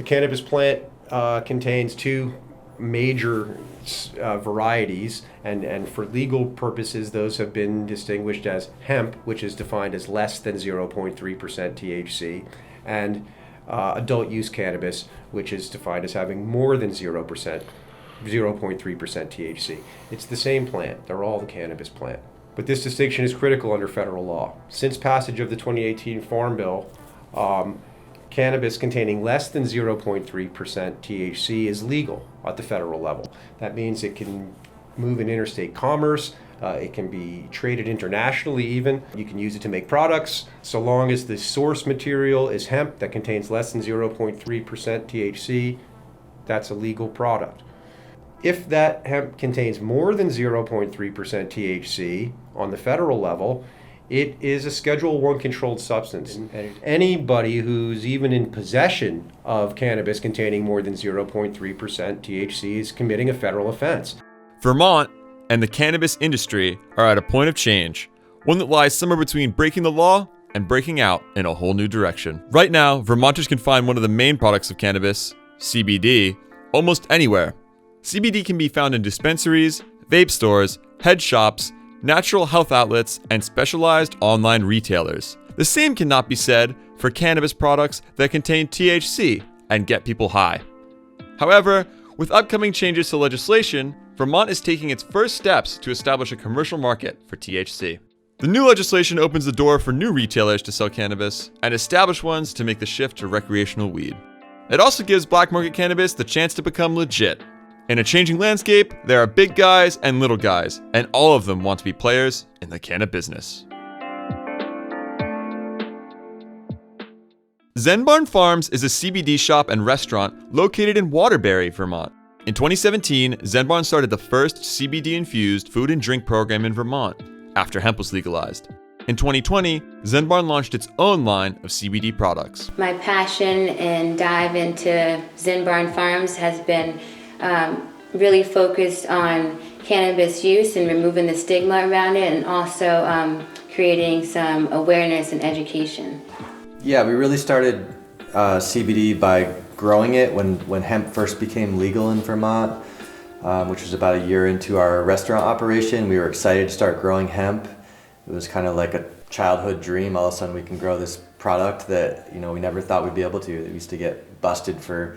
The cannabis plant contains two major varieties, and for legal purposes, those have been distinguished as hemp, which is defined as less than 0.3% THC, and adult use cannabis, which is defined as having more than 0.3% THC. It's the same plant. They're all the cannabis plant. But this distinction is critical under federal law. Since passage of the 2018 Farm Bill, cannabis containing less than 0.3% THC is legal at the federal level. That means it can move in interstate commerce. It can be traded internationally even. You can use it to make products so long as the source material is hemp that contains less than 0.3% THC. That's a legal product. If that hemp contains more than 0.3% THC on the federal level, it is a Schedule I controlled substance. And anybody who's even in possession of cannabis containing more than 0.3% THC is committing a federal offense. Vermont and the cannabis industry are at a point of change, one that lies somewhere between breaking the law and breaking out in a whole new direction. Right now, Vermonters can find one of the main products of cannabis, CBD, almost anywhere. CBD can be found in dispensaries, vape stores, head shops, natural health outlets, and specialized online retailers. The same cannot be said for cannabis products that contain THC and get people high. However, with upcoming changes to legislation, Vermont is taking its first steps to establish a commercial market for THC. The new legislation opens the door for new retailers to sell cannabis and established ones to make the shift to recreational weed. It also gives black market cannabis the chance to become legit. In a changing landscape, there are big guys and little guys, and all of them want to be players in the Canna-business. Zen Barn Farms is a CBD shop and restaurant located in Waterbury, Vermont. In 2017, Zen Barn started the first CBD-infused food and drink program in Vermont, after hemp was legalized. In 2020, Zen Barn launched its own line of CBD products. My passion and dive into Zen Barn Farms has been really focused on cannabis use and removing the stigma around it, and also creating some awareness and education. Yeah, we really started CBD by growing it when hemp first became legal in Vermont, which was about a year into our restaurant operation. We were excited to start growing hemp. It was kind of like a childhood dream. All of a sudden we can grow this product that, we never thought we'd be able to. We used to get busted for,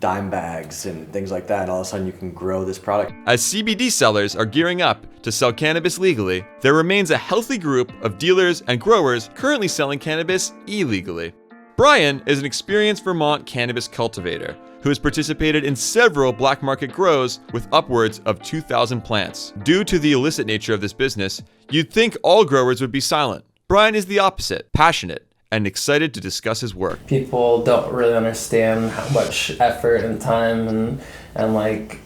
dime bags and things like that. And all of a sudden you can grow this product. As CBD sellers are gearing up to sell cannabis legally, there remains a healthy group of dealers and growers currently selling cannabis illegally. Brian is an experienced Vermont cannabis cultivator who has participated in several black market grows with upwards of 2,000 plants. Due to the illicit nature of this business, you'd think all growers would be silent. Brian is the opposite, passionate and excited to discuss his work. People don't really understand how much effort and time and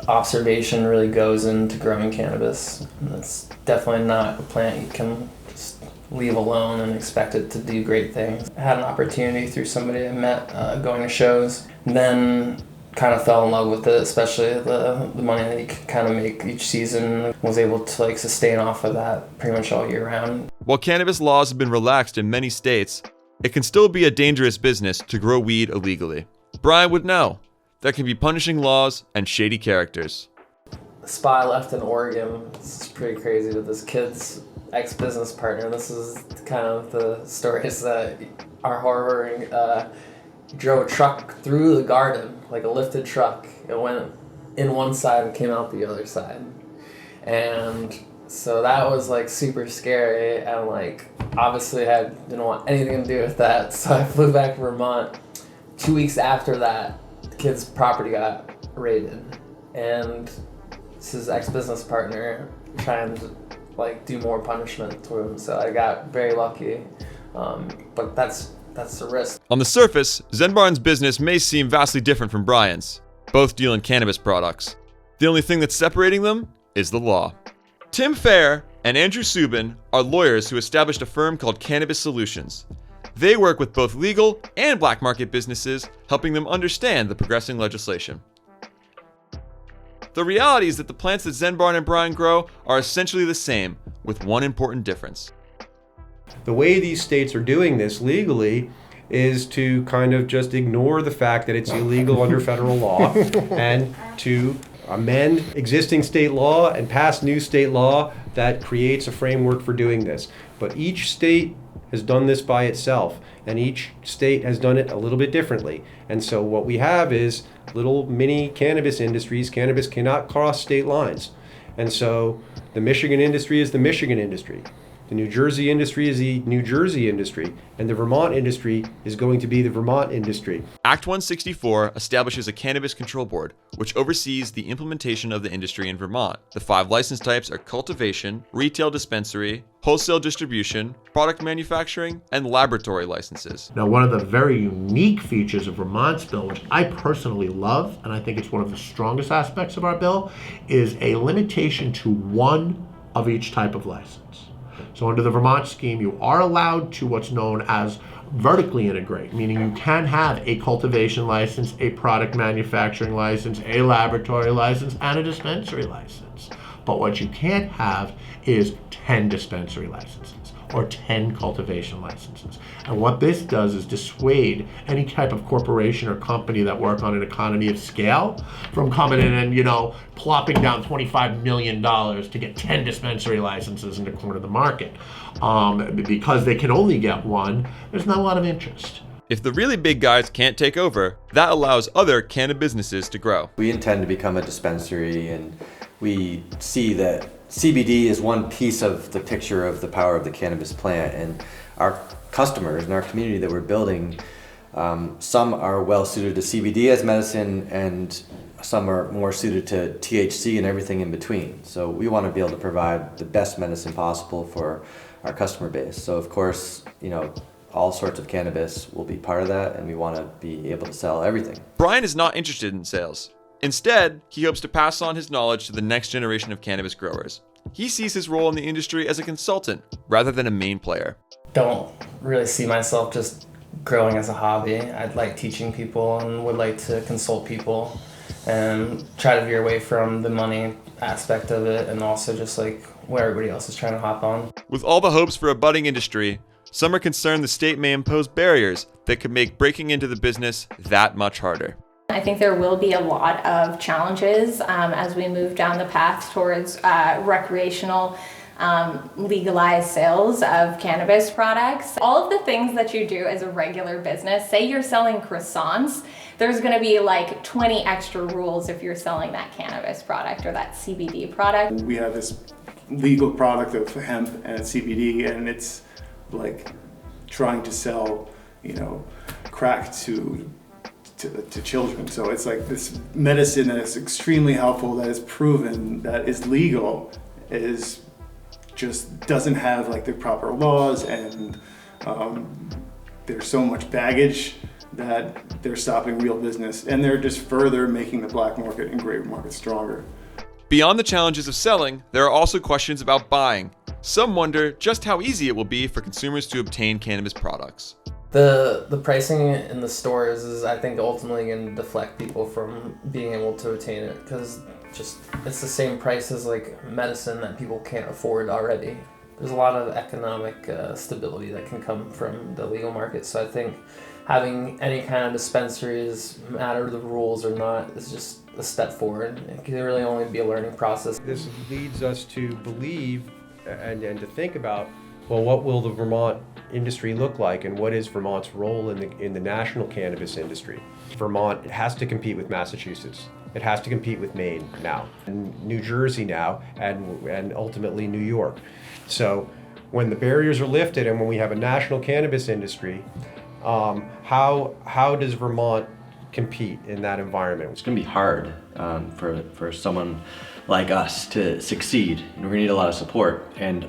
observation really goes into growing cannabis. And it's definitely not a plant you can just leave alone and expect it to do great things. I had an opportunity through somebody I met going to shows, and then kind of fell in love with it, especially the money that you can kind of make each season. Was able to sustain off of that pretty much all year round. While cannabis laws have been relaxed in many states, it can still be a dangerous business to grow weed illegally. Brian would know. There can be punishing laws and shady characters. The spot I left in Oregon, it's pretty crazy, with this kid's ex-business partner. This is kind of the stories that are horroring. He drove a truck through the garden, like a lifted truck. It went in one side and came out the other side. And so that was super scary, and obviously I didn't want anything to do with that. So I flew back to Vermont. 2 weeks after that, the kid's property got raided, and it's his ex-business partner trying to do more punishment to him. So I got very lucky, but that's the risk. On the surface, Zen Barn's business may seem vastly different from Brian's. Both deal in cannabis products. The only thing that's separating them is the law. Tim Fair and Andrew Subin are lawyers who established a firm called Canna-business Solutions. They work with both legal and black market businesses, helping them understand the progressing legislation. The reality is that the plants that Zen Barn and Brian grow are essentially the same, with one important difference. The way these states are doing this legally is to kind of just ignore the fact that it's illegal under federal law and to amend existing state law and pass new state law that creates a framework for doing this. But each state has done this by itself, and each state has done it a little bit differently. And so what we have is little mini cannabis industries. Cannabis cannot cross state lines. And so the Michigan industry is the Michigan industry. The New Jersey industry is the New Jersey industry, and the Vermont industry is going to be the Vermont industry. Act 164 establishes a cannabis control board, which oversees the implementation of the industry in Vermont. The 5 license types are cultivation, retail dispensary, wholesale distribution, product manufacturing, and laboratory licenses. Now, one of the very unique features of Vermont's bill, which I personally love, and I think it's one of the strongest aspects of our bill, is a limitation to 1 of each type of license. So under the Vermont scheme, you are allowed to what's known as vertically integrate, meaning you can have a cultivation license, a product manufacturing license, a laboratory license, and a dispensary license. But what you can't have is 10 dispensary licenses or 10 cultivation licenses. And what this does is dissuade any type of corporation or company that work on an economy of scale from coming in and, plopping down $25 million to get 10 dispensary licenses in the corner of the market. Because they can only get 1, there's not a lot of interest. If the really big guys can't take over, that allows other Canna-businesses to grow. We intend to become a dispensary, and we see that CBD is one piece of the picture of the power of the cannabis plant, and our customers and our community that we're building, some are well suited to CBD as medicine, and some are more suited to THC and everything in between. So we want to be able to provide the best medicine possible for our customer base. So of course, all sorts of cannabis will be part of that, and we want to be able to sell everything. Brian is not interested in sales. Instead, he hopes to pass on his knowledge to the next generation of cannabis growers. He sees his role in the industry as a consultant rather than a main player. Don't really see myself just growing as a hobby. I'd like teaching people and would like to consult people and try to veer away from the money aspect of it, and also just like where everybody else is trying to hop on. With all the hopes for a budding industry, some are concerned the state may impose barriers that could make breaking into the business that much harder. I think there will be a lot of challenges as we move down the path towards recreational legalized sales of cannabis products. All of the things that you do as a regular business, say you're selling croissants, there's going to be like 20 extra rules if you're selling that cannabis product or that CBD product. We have this legal product of hemp and CBD, and it's like trying to sell, crack to children. So it's like this medicine that is extremely helpful, that is proven, that is legal, is just doesn't have like the proper laws, and there's so much baggage that they're stopping real business, and they're just further making the black market and gray market stronger. Beyond the challenges of selling, there are also questions about buying. Some wonder just how easy it will be for consumers to obtain cannabis products. The pricing in the stores is, I think, ultimately going to deflect people from being able to attain it, because it's the same price as like medicine that people can't afford already. There's a lot of economic stability that can come from the legal market. So I think having any kind of dispensaries, matter the rules or not, is just a step forward. It can really only be a learning process. This leads us to believe and to think about, well, what will the Vermont industry look like, and what is Vermont's role in the national cannabis industry? Vermont has to compete with Massachusetts. It has to compete with Maine now, and New Jersey now, and ultimately New York. So when the barriers are lifted and when we have a national cannabis industry, how does Vermont compete in that environment? It's going to be hard for someone like us to succeed. We're going to need a lot of support, and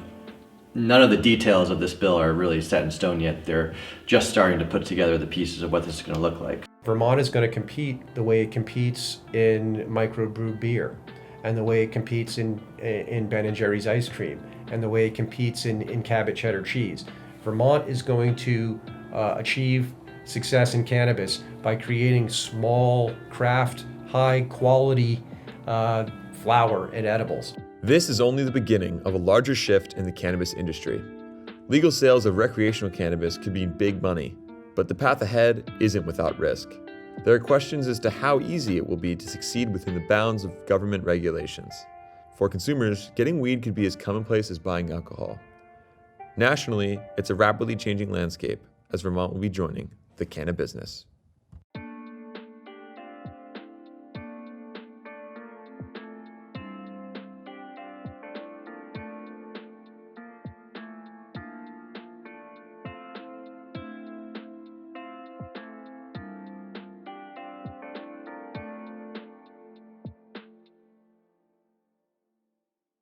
none of the details of this bill are really set in stone yet. They're just starting to put together the pieces of what this is going to look like. Vermont is going to compete the way it competes in microbrewed beer, and the way it competes in Ben & Jerry's ice cream, and the way it competes in Cabot cheddar cheese. Vermont is going to achieve success in cannabis by creating small, craft, high-quality flower and edibles. This is only the beginning of a larger shift in the cannabis industry. Legal sales of recreational cannabis could mean big money, But the path ahead isn't without risk. There are questions as to how easy it will be to succeed within the bounds of government regulations. For consumers, getting weed could be as commonplace as buying alcohol. Nationally, it's a rapidly changing landscape, as Vermont will be joining the Canna-business.